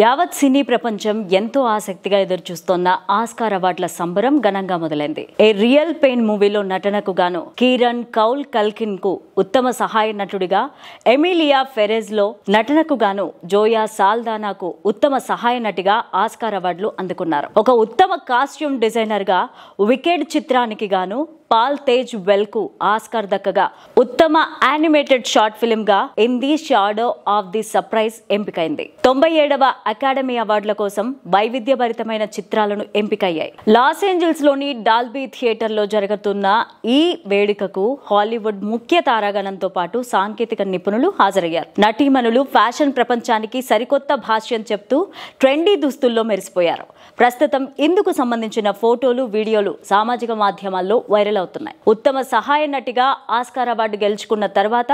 యావత్ సినీ ప్రపంచం ఎంతో ఆసక్తిగా ఎదురుచూస్తోన్న ఆస్కార్ అవార్డుల సంబరం ఘనంగా మొదలైంది. ఏ రియల్ పెయిన్ మూవీలో నటనకు గాను కీరన్ కౌల్ కల్కిన్ కు ఉత్తమ సహాయ నటుడిగా, ఎమిలియా ఫెరెజ్ లో నటనకు గాను జోయా సాల్దానాకు ఉత్తమ సహాయ నటిగా ఆస్కార్ అవార్డులు అందుకున్నారు. ఒక ఉత్తమ కాస్ట్యూమ్ డిజైనర్ గా వికెడ్ చిత్రానికి గాను పాల్ తేజ్ వెల్ కు ఆస్కార్ దక్కగా, ఉత్తమ యానిమేటెడ్ షార్ట్ ఫిల్మ్ గా in the shadow of the cypress ఎంపికైంది. 97వ అకాడమీ అవార్డుల కోసం వైవిధ్యభరితమైన చిత్రాలను ఎంపికయ్యాయి. లాస్ ఏంజల్స్ లోని డాల్బీ థియేటర్ లో జరుగుతున్న ఈ వేడుకకు హాలీవుడ్ ముఖ్య తారాగణంతో పాటు సాంకేతిక నిపుణులు హాజరయ్యారు. నటీమణులు ఫ్యాషన్ ప్రపంచానికి సరికొత్త భాష్యం చెప్తూ ట్రెండీ దుస్తుల్లో మెరిసిపోయారు. ప్రస్తుతం ఇందుకు సంబంధించిన ఫోటోలు, వీడియోలు సామాజిక మాధ్యమాల్లో వైరల్ అవుతున్నాయి. ఉత్తమ సహాయ నటిగా ఆస్కార్ అవార్డు గెలుచుకున్న తర్వాత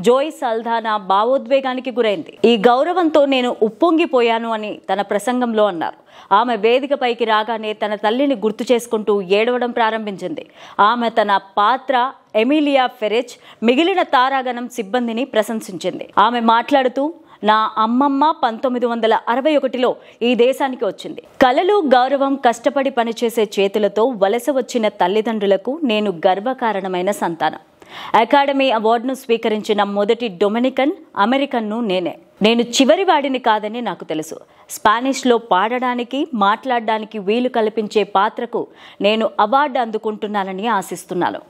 జోయ్ సాల్దానా భావోద్వేగానికి గురైంది. ఈ గౌరవంతో నేను ఉప్పొంగిపోయాను అని తన ప్రసంగంలో అన్నారు. ఆమె వేదికపైకి రాగానే తన తల్లిని గుర్తు చేసుకుంటూ ఏడవడం ప్రారంభించింది. ఆమె తన పాత్ర ఎమిలియా ఫెరెజ్, మిగిలిన తారాగణం సిబ్బందిని ప్రశంసించింది. ఆమె మాట్లాడుతూ, నా అమ్మమ్మ 1961లో ఈ దేశానికి వచ్చింది. కళలు, గౌరవం, కష్టపడి పనిచేసే చేతులతో వలస వచ్చిన తల్లిదండ్రులకు నేను గర్వకారణమైన సంతానం. అకాడమీ అవార్డును స్వీకరించిన మొదటి డొమినికన్ అమెరికన్ను నేనే. నేను చివరి వాడిని కాదని నాకు తెలుసు. స్పానిష్లో పాడడానికి, మాట్లాడడానికి వీలు కల్పించే పాత్రకు నేను అవార్డు అందుకుంటున్నానని ఆశిస్తున్నాను.